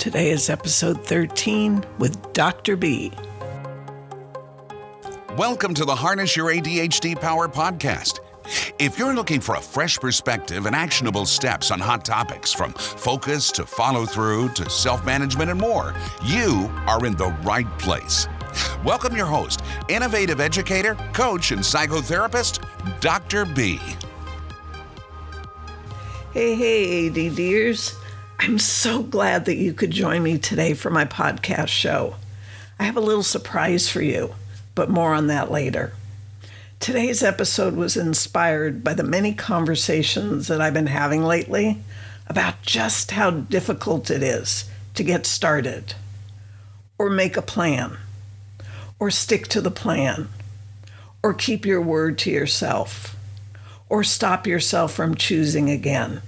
Today is episode 13 with Dr. B. Welcome to the Harness Your ADHD Power podcast. If you're looking for a fresh perspective and actionable steps on hot topics from focus to follow through to self-management and more, you are in the right place. Welcome your host, innovative educator, coach, and psychotherapist, Dr. B. Hey, ADDers. I'm so glad that you could join me today for my podcast show. I have a little surprise for you, but more on that later. Today's episode was inspired by the many conversations that I've been having lately about just how difficult it is to get started, or make a plan, or stick to the plan, or keep your word to yourself, or stop yourself from choosing again,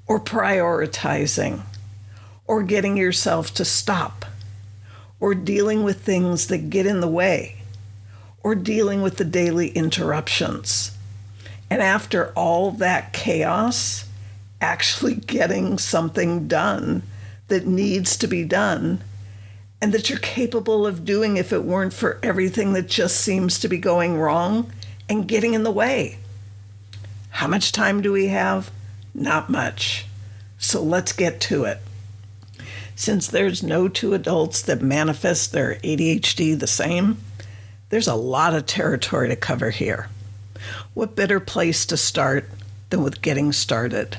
or prioritizing, or getting yourself to stop, or dealing with things that get in the way, or dealing with the daily interruptions. And after all that chaos, actually getting something done that needs to be done and that you're capable of doing if it weren't for everything that just seems to be going wrong and getting in the way. How much time do we have? Not much. So let's get to it. Since there's no two adults that manifest their ADHD the same, there's a lot of territory to cover here. What better place to start than with getting started?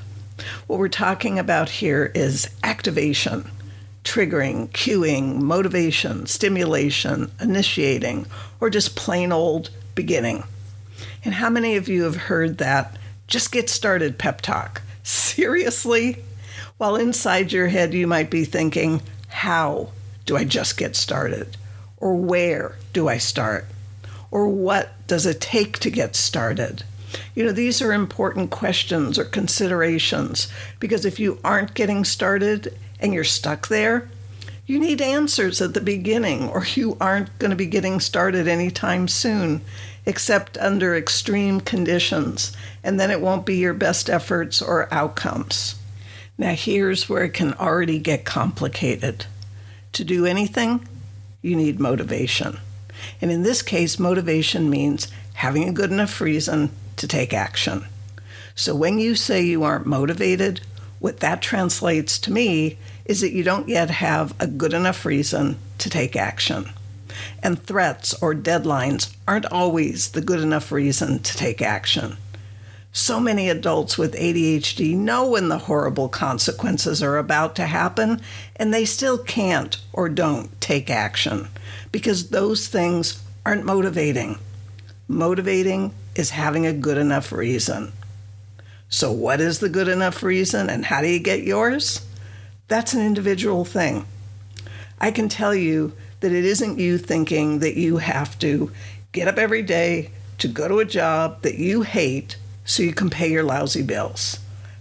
What we're talking about here is activation, triggering, cueing, motivation, stimulation, initiating, or just plain old beginning. And how many of you have heard that just get started pep talk? Seriously? While inside your head you might be thinking, how do I just get started? Or where do I start? Or what does it take to get started? You know, these are important questions or considerations because if you aren't getting started and you're stuck there, you need answers at the beginning or you aren't going to be getting started anytime soon, except under extreme conditions, and then it won't be your best efforts or outcomes. Now here's where it can already get complicated. To do anything, you need motivation. And in this case, motivation means having a good enough reason to take action. So when you say you aren't motivated, what that translates to me is that you don't yet have a good enough reason to take action. And threats or deadlines aren't always the good enough reason to take action. So many adults with ADHD know when the horrible consequences are about to happen, and they still can't or don't take action because those things aren't motivating. Motivating is having a good enough reason. So what is the good enough reason and how do you get yours? That's an individual thing. I can tell you that it isn't you thinking that you have to get up every day to go to a job that you hate so you can pay your lousy bills.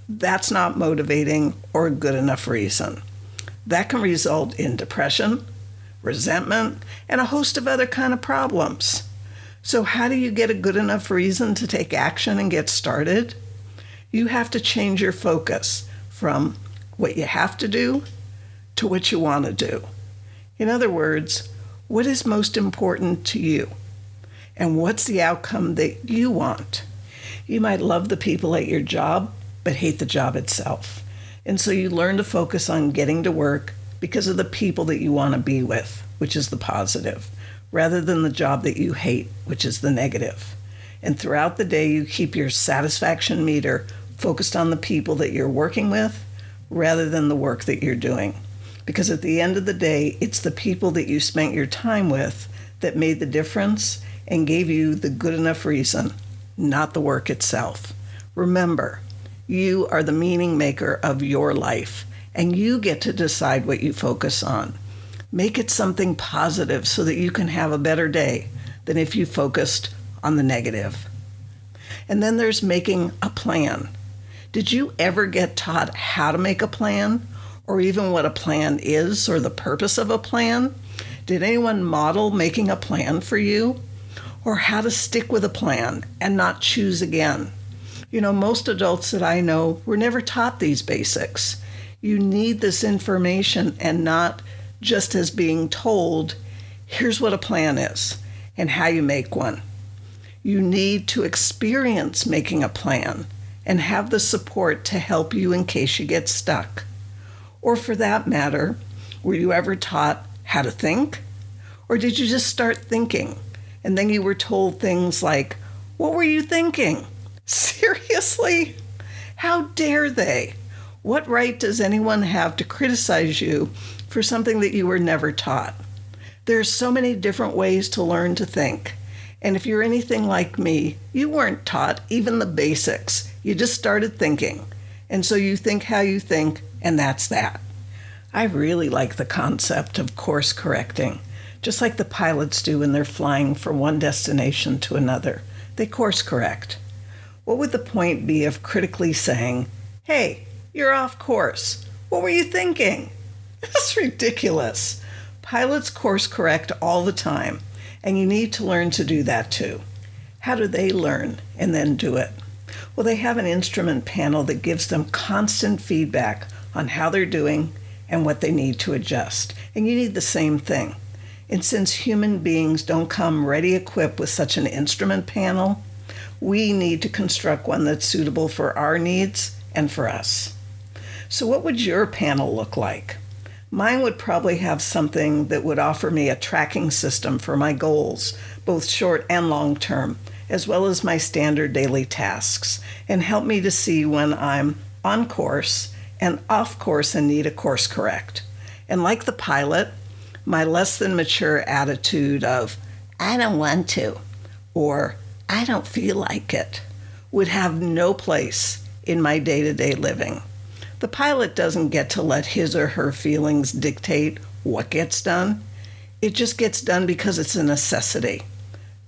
That's not motivating or a good enough reason. That can result in depression, resentment, and a host of other kind of problems. So how do you get a good enough reason to take action and get started? You have to change your focus from what you have to do to what you want to do. In other words, what is most important to you? And what's the outcome that you want? You might love the people at your job, but hate the job itself. And so you learn to focus on getting to work because of the people that you want to be with, which is the positive, rather than the job that you hate, which is the negative. And throughout the day, you keep your satisfaction meter focused on the people that you're working with rather than the work that you're doing. Because at the end of the day, it's the people that you spent your time with that made the difference and gave you the good enough reason, not the work itself. Remember, you are the meaning maker of your life, and you get to decide what you focus on. Make it something positive so that you can have a better day than if you focused on the negative. And then there's making a plan. Did you ever get taught how to make a plan, or even what a plan is, or the purpose of a plan? Did anyone model making a plan for you? Or how to stick with a plan and not choose again? You know, most adults that I know were never taught these basics. You need this information and not just as being told, here's what a plan is and how you make one. You need to experience making a plan and have the support to help you in case you get stuck. Or for that matter, were you ever taught how to think? Or did you just start thinking and then you were told things like, what were you thinking? Seriously? How dare they? What right does anyone have to criticize you for something that you were never taught? There are so many different ways to learn to think. And if you're anything like me, you weren't taught even the basics. You just started thinking. And so you think how you think, and that's that. I really like the concept of course correcting, just like the pilots do when they're flying from one destination to another. They course correct. What would the point be of critically saying, hey, you're off course. What were you thinking? That's ridiculous. Pilots course correct all the time, and you need to learn to do that too. How do they learn and then do it? Well, they have an instrument panel that gives them constant feedback on how they're doing and what they need to adjust. And you need the same thing. And since human beings don't come ready equipped with such an instrument panel, we need to construct one that's suitable for our needs and for us. So what would your panel look like? Mine would probably have something that would offer me a tracking system for my goals, both short and long term, as well as my standard daily tasks, and help me to see when I'm on course and off course and need a course correct. And like the pilot, my less than mature attitude of, I don't want to, or I don't feel like it, would have no place in my day-to-day living. The pilot doesn't get to let his or her feelings dictate what gets done. It just gets done because it's a necessity.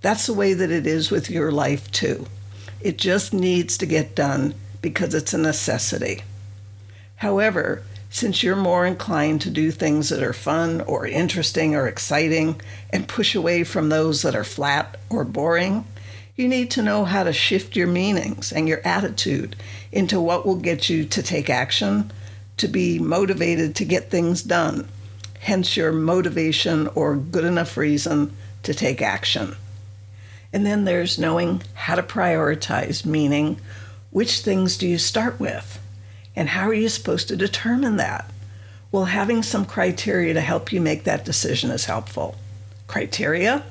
That's the way that it is with your life too. It just needs to get done because it's a necessity. However, since you're more inclined to do things that are fun or interesting or exciting and push away from those that are flat or boring, you need to know how to shift your meanings and your attitude into what will get you to take action, to be motivated to get things done, hence your motivation or good enough reason to take action. And then there's knowing how to prioritize, meaning which things do you start with? And how are you supposed to determine that? Well, having some criteria to help you make that decision is helpful. Criteria?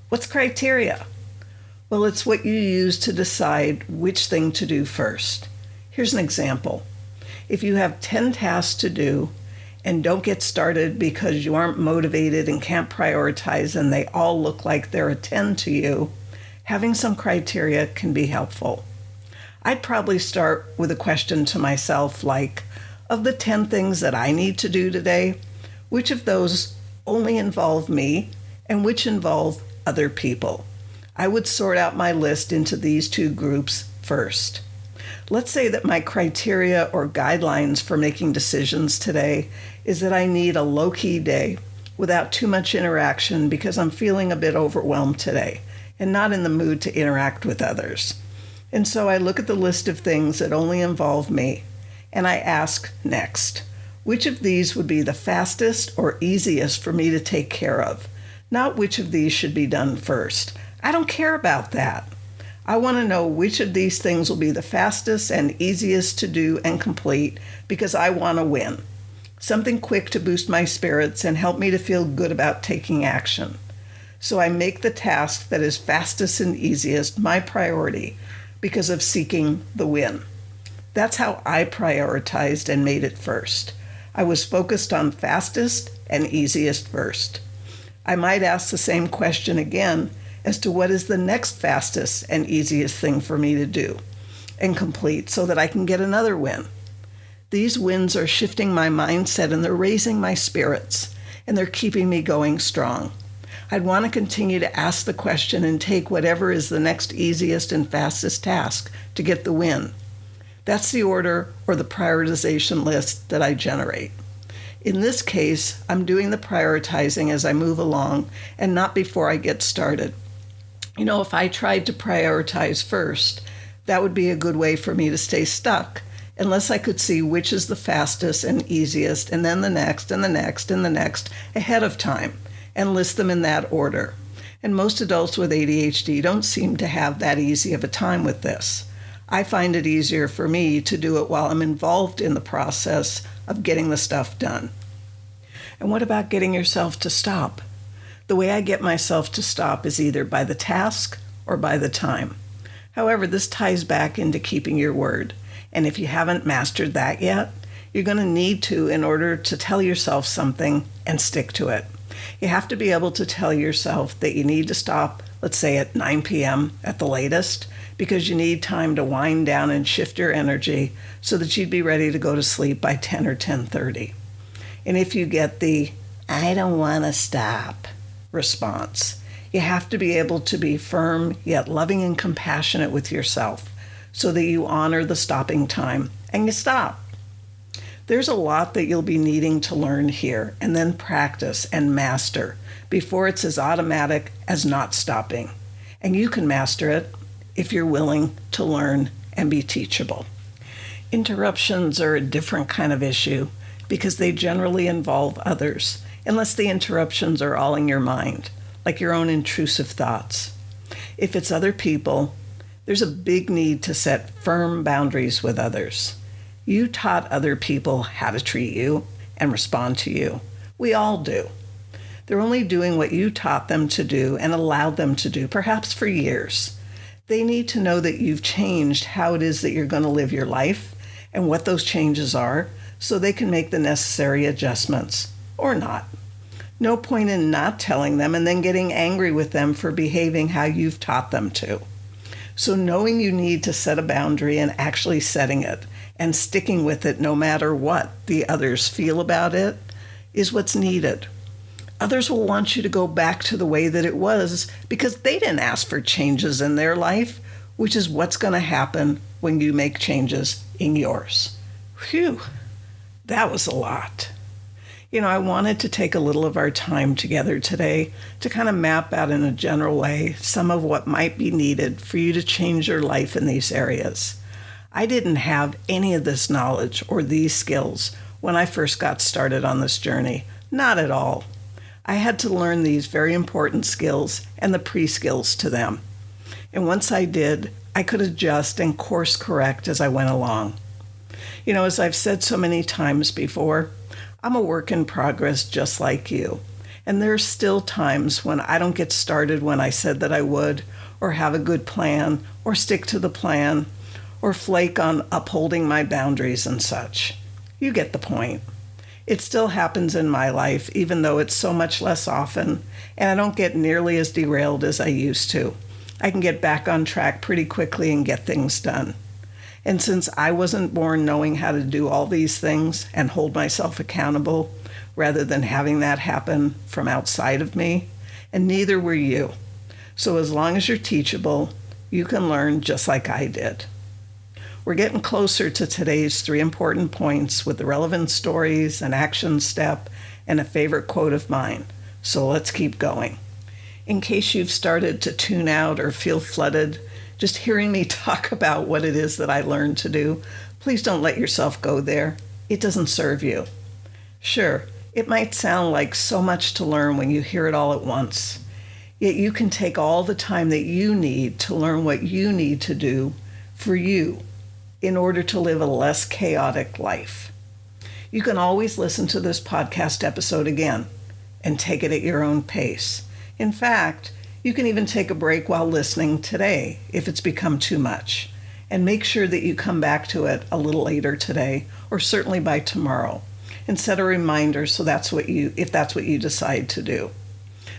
What's criteria? Well, it's what you use to decide which thing to do first. Here's an example. If you have 10 tasks to do and don't get started because you aren't motivated and can't prioritize and they all look like they're a 10 to you, having some criteria can be helpful. I'd probably start with a question to myself like, of the 10 things that I need to do today, which of those only involve me and which involve other people? I would sort out my list into these two groups first. Let's say that my criteria or guidelines for making decisions today is that I need a low-key day without too much interaction because I'm feeling a bit overwhelmed today and not in the mood to interact with others. And so I look at the list of things that only involve me and I ask next, which of these would be the fastest or easiest for me to take care of? Not which of these should be done first. I don't care about that. I want to know which of these things will be the fastest and easiest to do and complete because I want to win. Something quick to boost my spirits and help me to feel good about taking action. So I make the task that is fastest and easiest my priority because of seeking the win. That's how I prioritized and made it first. I was focused on fastest and easiest first. I might ask the same question again as to what is the next fastest and easiest thing for me to do and complete so that I can get another win. These wins are shifting my mindset and they're raising my spirits and they're keeping me going strong. I'd want to continue to ask the question and take whatever is the next easiest and fastest task to get the win. That's the order or the prioritization list that I generate. In this case, I'm doing the prioritizing as I move along and not before I get started. You know, if I tried to prioritize first, that would be a good way for me to stay stuck unless I could see which is the fastest and easiest, and then the next and the next and the next ahead of time, and list them in that order. And most adults with ADHD don't seem to have that easy of a time with this. I find it easier for me to do it while I'm involved in the process of getting the stuff done. And what about getting yourself to stop? The way I get myself to stop is either by the task or by the time. However, this ties back into keeping your word. And if you haven't mastered that yet, you're going to need to in order to tell yourself something and stick to it. You have to be able to tell yourself that you need to stop, let's say at 9 p.m. at the latest, because you need time to wind down and shift your energy so that you'd be ready to go to sleep by 10 or 10:30. And if you get the, I don't want to stop response, you have to be able to be firm yet loving and compassionate with yourself so that you honor the stopping time and you stop. There's a lot that you'll be needing to learn here and then practice and master before it's as automatic as not stopping. And you can master it if you're willing to learn and be teachable. Interruptions are a different kind of issue because they generally involve others, unless the interruptions are all in your mind, like your own intrusive thoughts. If it's other people, there's a big need to set firm boundaries with others. You taught other people how to treat you and respond to you. We all do. They're only doing what you taught them to do and allowed them to do, perhaps for years. They need to know that you've changed how it is that you're going to live your life and what those changes are so they can make the necessary adjustments, or not. No point in not telling them and then getting angry with them for behaving how you've taught them to. So knowing you need to set a boundary and actually setting it and sticking with it no matter what the others feel about it is what's needed. Others will want you to go back to the way that it was because they didn't ask for changes in their life, which is what's going to happen when you make changes in yours. Phew, that was a lot. I wanted to take a little of our time together today to kind of map out in a general way some of what might be needed for you to change your life in these areas. I didn't have any of this knowledge or these skills when I first got started on this journey. Not at all. I had to learn these very important skills and the pre-skills to them. And once I did, I could adjust and course correct as I went along. As I've said so many times before, I'm a work in progress just like you. And there are still times when I don't get started when I said that I would, or have a good plan, or stick to the plan, or flake on upholding my boundaries and such. You get the point. It still happens in my life, even though it's so much less often, and I don't get nearly as derailed as I used to. I can get back on track pretty quickly and get things done. And since I wasn't born knowing how to do all these things and hold myself accountable, rather than having that happen from outside of me, and neither were you. So as long as you're teachable, you can learn just like I did. We're getting closer to today's 3 important points with the relevant stories, an action step, and a favorite quote of mine. So let's keep going. In case you've started to tune out or feel flooded, just hearing me talk about what it is that I learned to do, please don't let yourself go there. It doesn't serve you. Sure, it might sound like so much to learn when you hear it all at once, yet you can take all the time that you need to learn what you need to do for you in order to live a less chaotic life. You can always listen to this podcast episode again and take it at your own pace. In fact, you can even take a break while listening today if it's become too much, and make sure that you come back to it a little later today or certainly by tomorrow, and set a reminder if that's what you decide to do.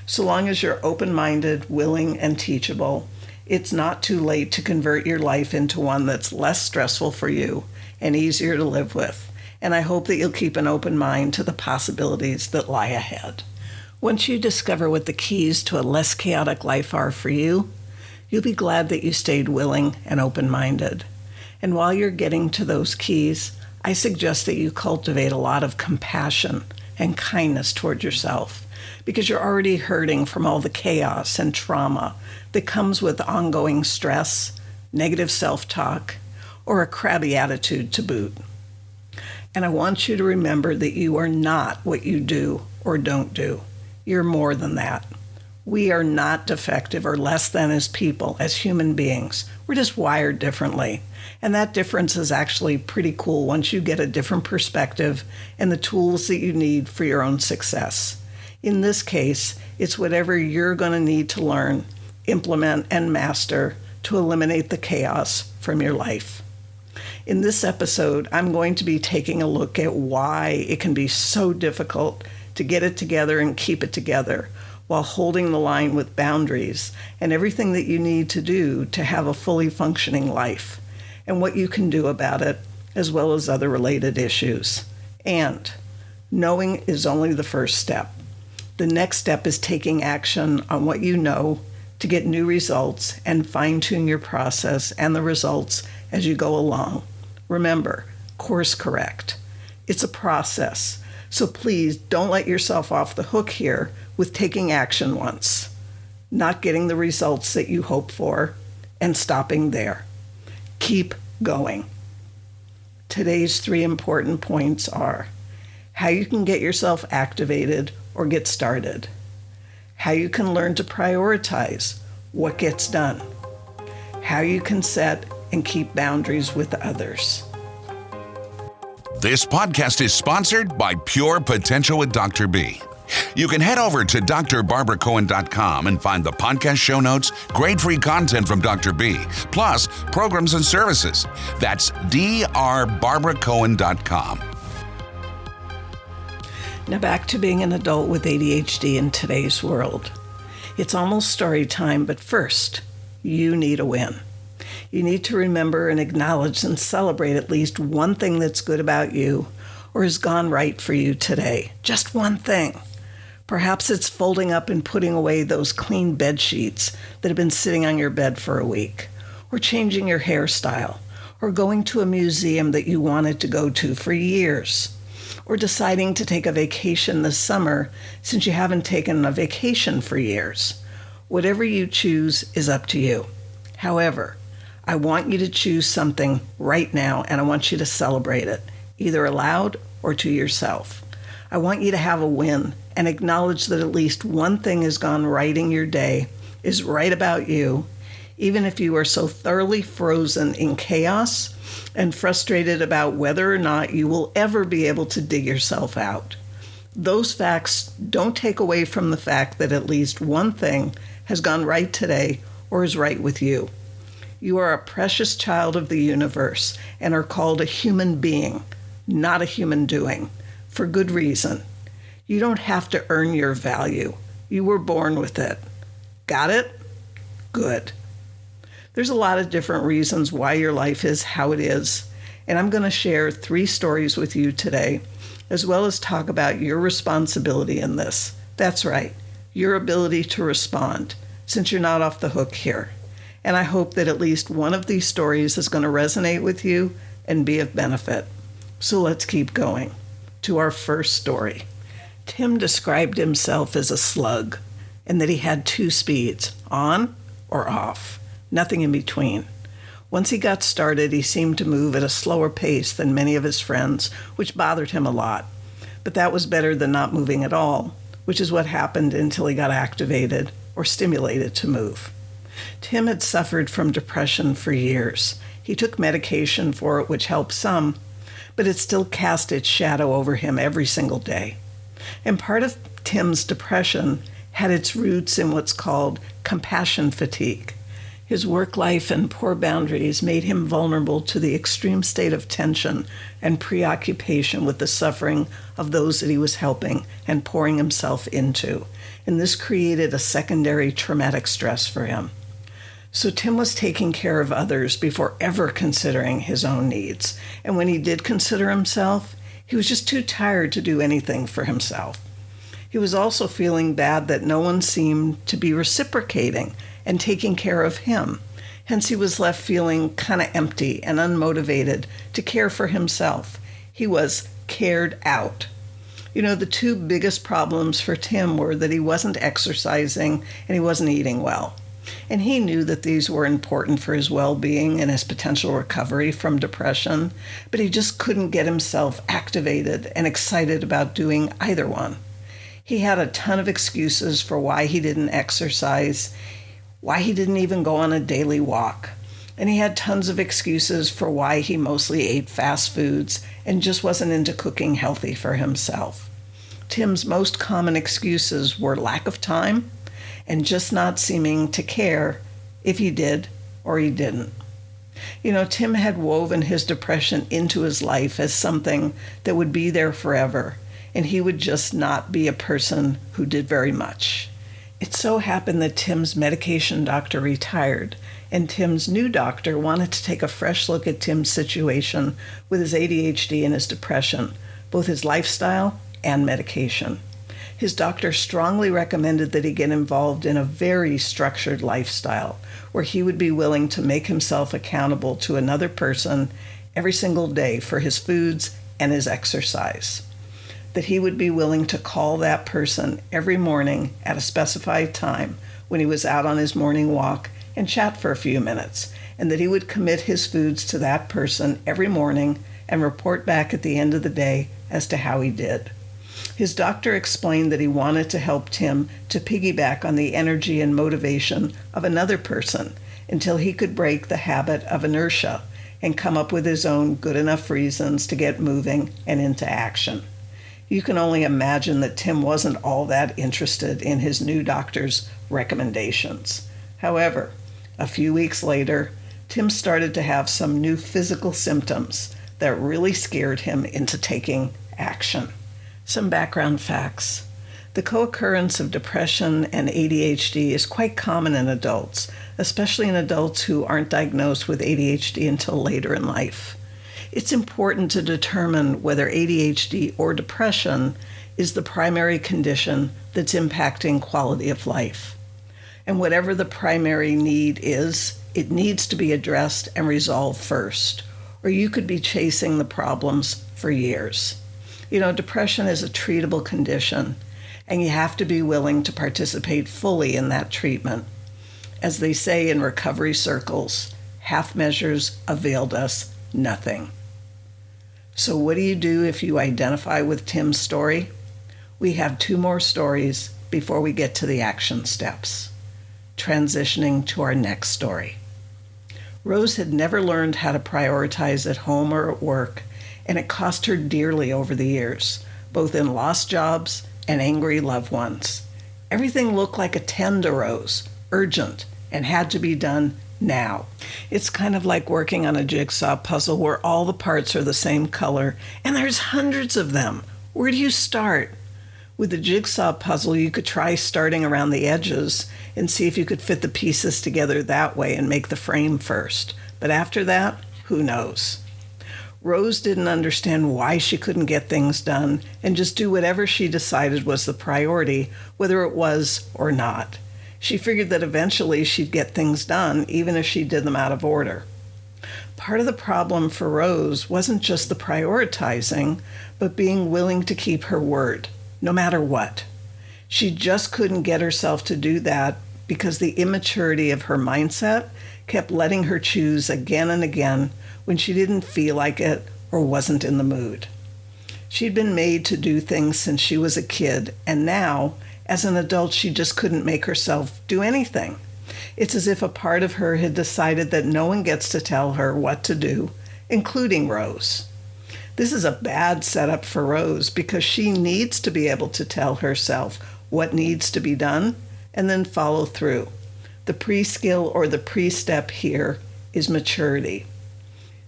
So long as you're open-minded, willing, and teachable, it's not too late to convert your life into one that's less stressful for you and easier to live with. And I hope that you'll keep an open mind to the possibilities that lie ahead. Once you discover what the keys to a less chaotic life are for you, you'll be glad that you stayed willing and open-minded. And while you're getting to those keys, I suggest that you cultivate a lot of compassion and kindness toward yourself, because you're already hurting from all the chaos and trauma that comes with ongoing stress, negative self-talk, or a crabby attitude to boot. And I want you to remember that you are not what you do or don't do. You're more than that. We are not defective or less than as people, as human beings. We're just wired differently. And that difference is actually pretty cool once you get a different perspective and the tools that you need for your own success. In this case, it's whatever you're going to need to learn, implement, and master to eliminate the chaos from your life. In this episode, I'm going to be taking a look at why it can be so difficult to get it together and keep it together while holding the line with boundaries and everything that you need to do to have a fully functioning life, and what you can do about it, as well as other related issues. And knowing is only the first step. The next step is taking action on what you know to get new results and fine-tune your process and the results as you go along. Remember, course correct. It's a process, so please don't let yourself off the hook here with taking action once, not getting the results that you hope for, and stopping there. Keep going. Today's 3 important points are how you can get yourself activated or get started, how you can learn to prioritize what gets done, how you can set and keep boundaries with others. This podcast is sponsored by Pure Potential with Dr. B. You can head over to drbarbaracohen.com and find the podcast show notes, grade free content from Dr. B, plus programs and services. That's drbarbaracohen.com. Now back to being an adult with ADHD in today's world. It's almost story time, but first, you need a win. You need to remember and acknowledge and celebrate at least one thing that's good about you or has gone right for you today. Just one thing. Perhaps it's folding up and putting away those clean bed sheets that have been sitting on your bed for a week, or changing your hairstyle, or going to a museum that you wanted to go to for years, or deciding to take a vacation this summer since you haven't taken a vacation for years. Whatever you choose is up to you. However, I want you to choose something right now, and I want you to celebrate it, either aloud or to yourself. I want you to have a win and acknowledge that at least one thing has gone right in your day, is right about you, even if you are so thoroughly frozen in chaos and frustrated about whether or not you will ever be able to dig yourself out. Those facts don't take away from the fact that at least one thing has gone right today or is right with you. You are a precious child of the universe and are called a human being, not a human doing, for good reason. You don't have to earn your value. You were born with it. Got it? Good. There's a lot of different reasons why your life is how it is, and I'm going to share 3 stories with you today, as well as talk about your responsibility in this. That's right, your ability to respond, since you're not off the hook here. And I hope that at least one of these stories is going to resonate with you and be of benefit. So let's keep going to our first story. Tim described himself as a slug and that he had 2 speeds, on or off, nothing in between. Once he got started, he seemed to move at a slower pace than many of his friends, which bothered him a lot. But that was better than not moving at all, which is what happened until he got activated or stimulated to move. Tim had suffered from depression for years. He took medication for it, which helped some, but it still cast its shadow over him every single day. And part of Tim's depression had its roots in what's called compassion fatigue. His work life and poor boundaries made him vulnerable to the extreme state of tension and preoccupation with the suffering of those that he was helping and pouring himself into. And this created a secondary traumatic stress for him. So Tim was taking care of others before ever considering his own needs. And when he did consider himself, he was just too tired to do anything for himself. He was also feeling bad that no one seemed to be reciprocating and taking care of him. Hence, he was left feeling kind of empty and unmotivated to care for himself. He was cared out. You know, the 2 biggest problems for Tim were that he wasn't exercising and he wasn't eating well. And he knew that these were important for his well-being and his potential recovery from depression, but he just couldn't get himself activated and excited about doing either one. He had a ton of excuses for why he didn't exercise, why he didn't even go on a daily walk. And he had tons of excuses for why he mostly ate fast foods and just wasn't into cooking healthy for himself. Tim's most common excuses were lack of time and just not seeming to care if he did or he didn't. Tim had woven his depression into his life as something that would be there forever, and he would just not be a person who did very much. It so happened that Tim's medication doctor retired, and Tim's new doctor wanted to take a fresh look at Tim's situation with his ADHD and his depression, both his lifestyle and medication. His doctor strongly recommended that he get involved in a very structured lifestyle where he would be willing to make himself accountable to another person every single day for his foods and his exercise. That he would be willing to call that person every morning at a specified time when he was out on his morning walk and chat for a few minutes, and that he would commit his foods to that person every morning and report back at the end of the day as to how he did. His doctor explained that he wanted to help Tim to piggyback on the energy and motivation of another person until he could break the habit of inertia and come up with his own good enough reasons to get moving and into action. You can only imagine that Tim wasn't all that interested in his new doctor's recommendations. However, a few weeks later, Tim started to have some new physical symptoms that really scared him into taking action. Some background facts. The co-occurrence of depression and ADHD is quite common in adults, especially in adults who aren't diagnosed with ADHD until later in life. It's important to determine whether ADHD or depression is the primary condition that's impacting quality of life. And whatever the primary need is, it needs to be addressed and resolved first, or you could be chasing the problems for years. Depression is a treatable condition, and you have to be willing to participate fully in that treatment. As they say in recovery circles, half measures availed us nothing. So what do you do if you identify with Tim's story? We have 2 more stories before we get to the action steps. Transitioning to our next story. Rose had never learned how to prioritize at home or at work, and it cost her dearly over the years, both in lost jobs and angry loved ones. Everything looked like a 10 to Rose, urgent, and had to be done now. It's kind of like working on a jigsaw puzzle where all the parts are the same color, and there's hundreds of them. Where do you start? With the jigsaw puzzle, you could try starting around the edges and see if you could fit the pieces together that way and make the frame first. But after that, who knows? Rose didn't understand why she couldn't get things done and just do whatever she decided was the priority, whether it was or not. She figured that eventually she'd get things done, even if she did them out of order. Part of the problem for Rose wasn't just the prioritizing, but being willing to keep her word, no matter what. She just couldn't get herself to do that because the immaturity of her mindset kept letting her choose again and again when she didn't feel like it or wasn't in the mood. She'd been made to do things since she was a kid, and now, as an adult, she just couldn't make herself do anything. It's as if a part of her had decided that no one gets to tell her what to do, including Rose. This is a bad setup for Rose because she needs to be able to tell herself what needs to be done and then follow through. The pre-skill or the pre-step here is maturity.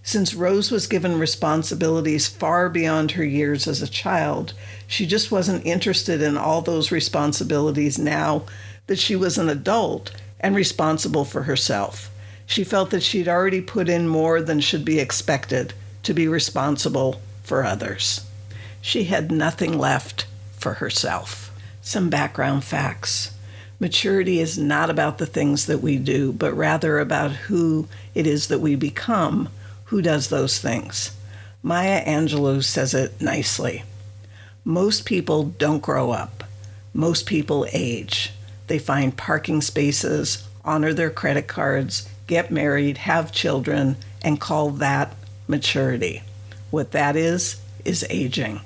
Since Rose was given responsibilities far beyond her years as a child, she just wasn't interested in all those responsibilities now that she was an adult and responsible for herself. She felt that she'd already put in more than should be expected to be responsible for others. She had nothing left for herself. Some background facts. Maturity is not about the things that we do, but rather about who it is that we become who does those things. Maya Angelou says it nicely. Most people don't grow up. Most people age. They find parking spaces honor their credit cards, get married, have children, and call that maturity. What that is aging.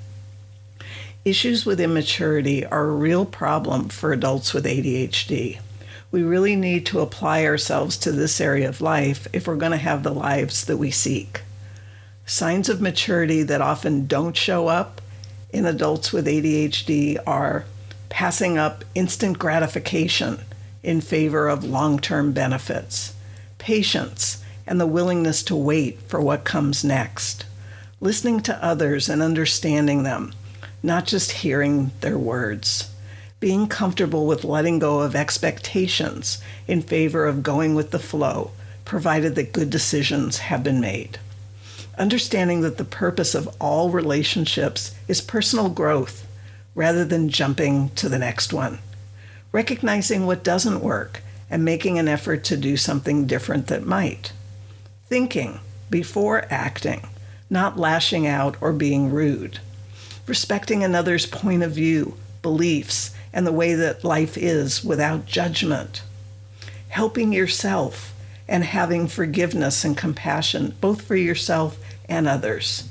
Issues with immaturity are a real problem for adults with ADHD. We really need to apply ourselves to this area of life if we're going to have the lives that we seek. Signs of maturity that often don't show up in adults with ADHD are passing up instant gratification in favor of long-term benefits, patience, and the willingness to wait for what comes next, listening to others and understanding them, not just hearing their words, being comfortable with letting go of expectations in favor of going with the flow, provided that good decisions have been made. Understanding that the purpose of all relationships is personal growth rather than jumping to the next one. Recognizing what doesn't work and making an effort to do something different that might. Thinking before acting, not lashing out or being rude. Respecting another's point of view, beliefs, and the way that life is without judgment. Helping yourself and having forgiveness and compassion, both for yourself and others.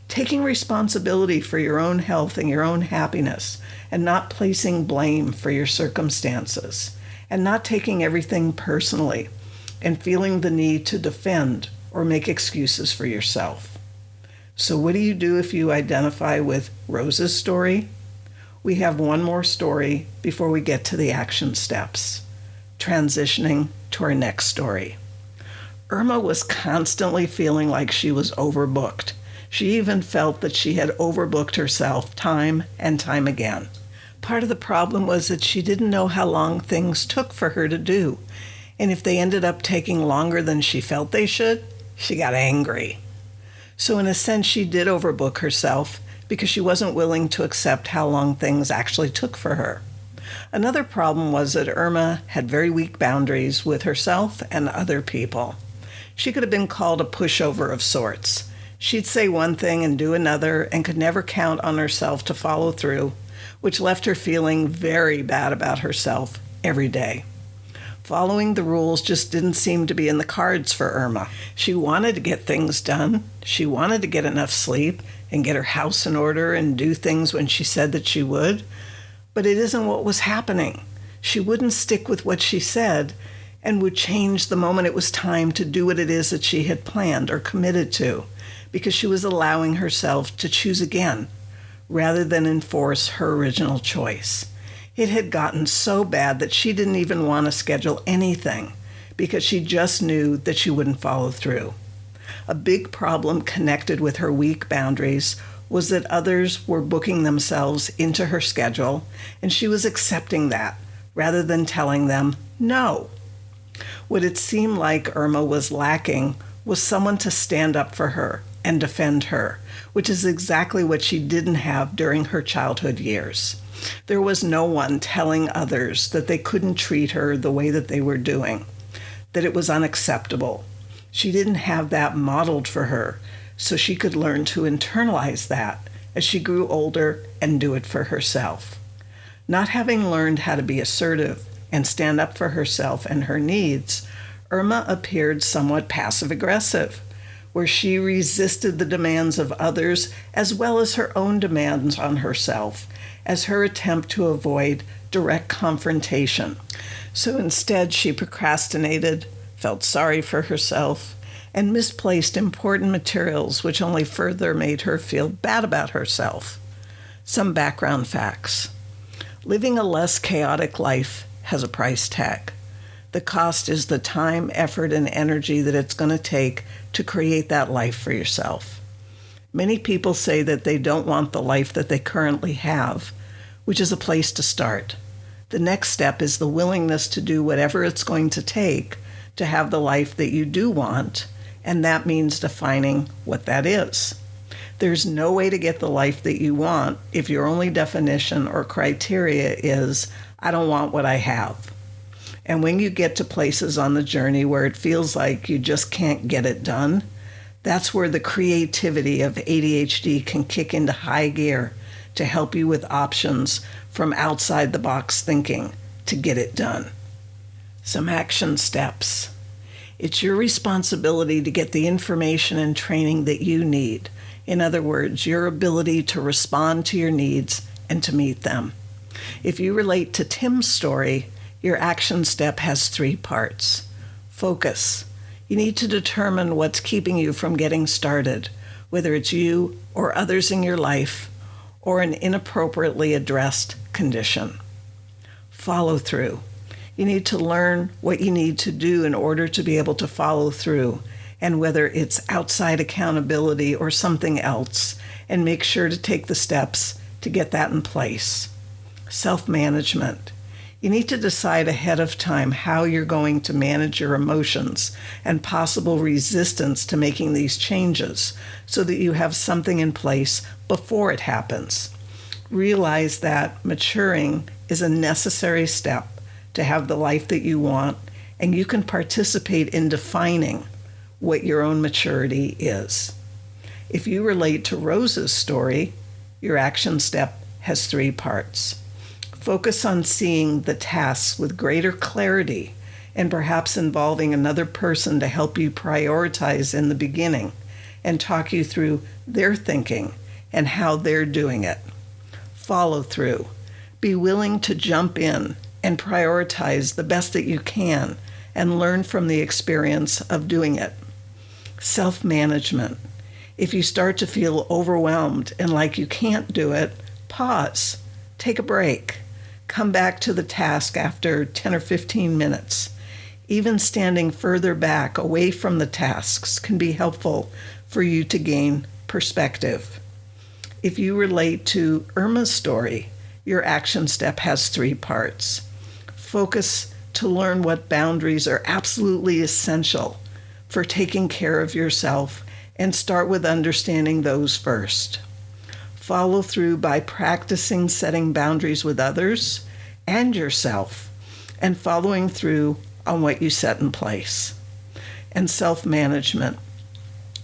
Taking responsibility for your own health and your own happiness, and not placing blame for your circumstances, and not taking everything personally, and feeling the need to defend or make excuses for yourself. So what do you do if you identify with Rose's story? We have one more story before we get to the action steps. Transitioning to our next story. Irma was constantly feeling like she was overbooked. She even felt that she had overbooked herself time and time again. Part of the problem was that she didn't know how long things took for her to do. And if they ended up taking longer than she felt they should, she got angry. So in a sense, she did overbook herself because she wasn't willing to accept how long things actually took for her. Another problem was that Irma had very weak boundaries with herself and other people. She could have been called a pushover of sorts. She'd say one thing and do another and could never count on herself to follow through, which left her feeling very bad about herself every day. Following the rules just didn't seem to be in the cards for Irma. She wanted to get things done. She wanted to get enough sleep and get her house in order and do things when she said that she would. But it isn't what was happening. She wouldn't stick with what she said and would change the moment it was time to do what it is that she had planned or committed to, because she was allowing herself to choose again rather than enforce her original choice. It had gotten so bad that she didn't even want to schedule anything because she just knew that she wouldn't follow through. A big problem connected with her weak boundaries was that others were booking themselves into her schedule, and she was accepting that rather than telling them no. What it seemed like Irma was lacking was someone to stand up for her and defend her, which is exactly what she didn't have during her childhood years. There was no one telling others that they couldn't treat her the way that they were doing, that it was unacceptable. She didn't have that modeled for her, so she could learn to internalize that as she grew older and do it for herself. Not having learned how to be assertive and stand up for herself and her needs, Irma appeared somewhat passive-aggressive, where she resisted the demands of others as well as her own demands on herself, as her attempt to avoid direct confrontation. So instead, she procrastinated, felt sorry for herself, and misplaced important materials, which only further made her feel bad about herself. Some background facts. Living a less chaotic life has a price tag. The cost is the time, effort, and energy that it's going to take to create that life for yourself. Many people say that they don't want the life that they currently have, which is a place to start. The next step is the willingness to do whatever it's going to take to have the life that you do want, and that means defining what that is. There's no way to get the life that you want if your only definition or criteria is, I don't want what I have. And when you get to places on the journey where it feels like you just can't get it done, that's where the creativity of ADHD can kick into high gear to help you with options from outside the box thinking to get it done. Some action steps. It's your responsibility to get the information and training that you need. In other words, your ability to respond to your needs and to meet them. If you relate to Tim's story, your action step has 3 parts. Focus. You need to determine what's keeping you from getting started, whether it's you or others in your life or an inappropriately addressed condition. Follow through. You need to learn what you need to do in order to be able to follow through, and whether it's outside accountability or something else, and make sure to take the steps to get that in place. Self-management. You need to decide ahead of time how you're going to manage your emotions and possible resistance to making these changes so that you have something in place before it happens. Realize that maturing is a necessary step to have the life that you want, and you can participate in defining what your own maturity is. If you relate to Rose's story, your action step has 3 parts. Focus on seeing the tasks with greater clarity and perhaps involving another person to help you prioritize in the beginning and talk you through their thinking and how they're doing it. Follow through. Be willing to jump in and prioritize the best that you can and learn from the experience of doing it. Self-management. If you start to feel overwhelmed and like you can't do it, pause. Take a break. Come back to the task after 10 or 15 minutes. Even standing further back away from the tasks can be helpful for you to gain perspective. If you relate to Irma's story, your action step has 3 parts. Focus to learn what boundaries are absolutely essential for taking care of yourself, and start with understanding those first. Follow through by practicing setting boundaries with others and yourself, and following through on what you set in place. And self-management.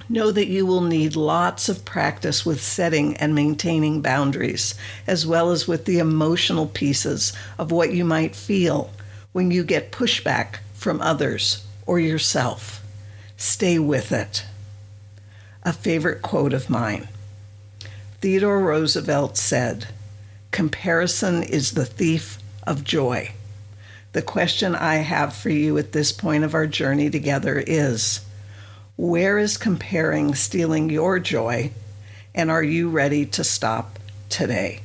Know that you will need lots of practice with setting and maintaining boundaries, as well as with the emotional pieces of what you might feel when you get pushback from others or yourself. Stay with it. A favorite quote of mine. Theodore Roosevelt said, "Comparison is the thief of joy." The question I have for you at this point of our journey together is, where is comparing stealing your joy, and are you ready to stop today?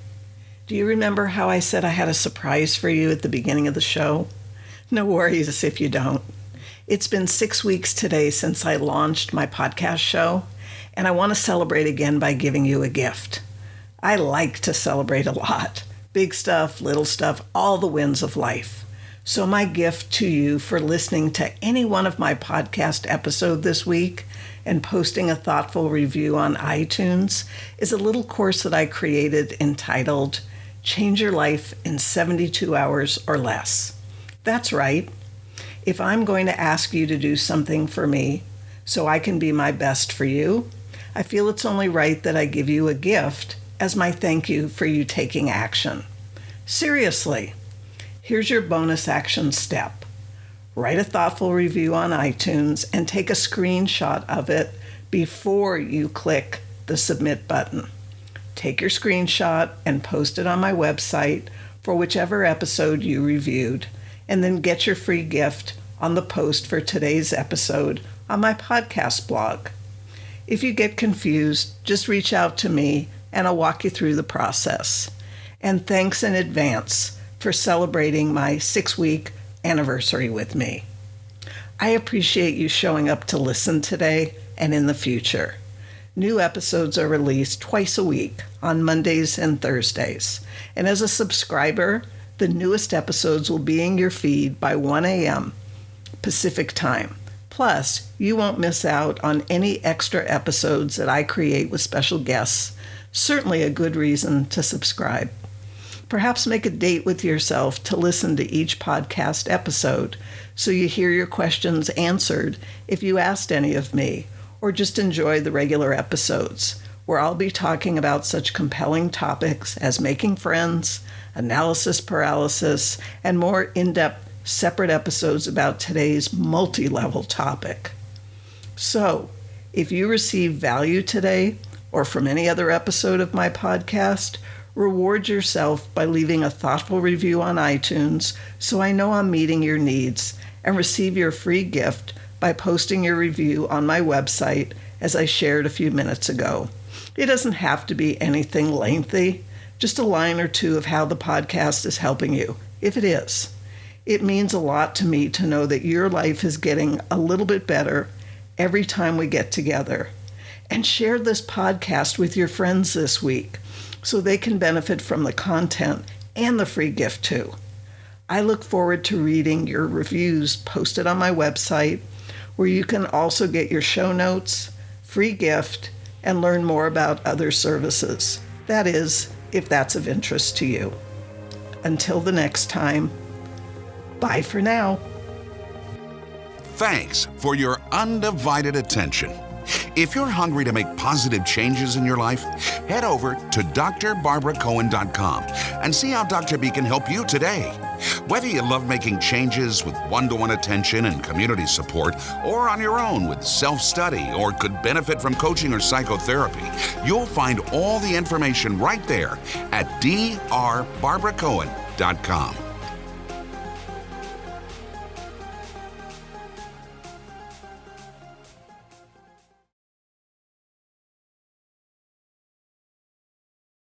Do you remember how I said I had a surprise for you at the beginning of the show? No worries if you don't. It's been 6 weeks today since I launched my podcast show, and I want to celebrate again by giving you a gift. I like to celebrate a lot. Big stuff, little stuff, all the wins of life. So my gift to you for listening to any one of my podcast episodes this week and posting a thoughtful review on iTunes is a little course that I created entitled Change Your Life in 72 Hours or Less. That's right. If I'm going to ask you to do something for me so I can be my best for you, I feel it's only right that I give you a gift as my thank you for you taking action. Seriously, here's your bonus action step. Write a thoughtful review on iTunes and take a screenshot of it before you click the submit button. Take your screenshot and post it on my website for whichever episode you reviewed, and then get your free gift on the post for today's episode on my podcast blog. If you get confused, just reach out to me and I'll walk you through the process. And thanks in advance for celebrating my 6-week anniversary with me. I appreciate you showing up to listen today and in the future. New episodes are released twice a week on Mondays and Thursdays. And as a subscriber, the newest episodes will be in your feed by 1 a.m. Pacific time. Plus, you won't miss out on any extra episodes that I create with special guests. Certainly a good reason to subscribe. Perhaps make a date with yourself to listen to each podcast episode so you hear your questions answered if you asked any of me, or just enjoy the regular episodes, where I'll be talking about such compelling topics as making friends, analysis paralysis, and more in-depth separate episodes about today's multi-level topic. So, if you receive value today or from any other episode of my podcast, reward yourself by leaving a thoughtful review on iTunes so I know I'm meeting your needs, and receive your free gift by posting your review on my website as I shared a few minutes ago. It doesn't have to be anything lengthy, just a line or two of how the podcast is helping you, if it is. It means a lot to me to know that your life is getting a little bit better every time we get together. And share this podcast with your friends this week so they can benefit from the content and the free gift too. I look forward to reading your reviews posted on my website, where you can also get your show notes, free gift, and learn more about other services. That is, if that's of interest to you. Until the next time, bye for now. Thanks for your undivided attention. If you're hungry to make positive changes in your life, head over to drbarbaracohen.com and see how Dr. B can help you today. Whether you love making changes with one-to-one attention and community support, or on your own with self-study, or could benefit from coaching or psychotherapy, you'll find all the information right there at drbarbaracohen.com.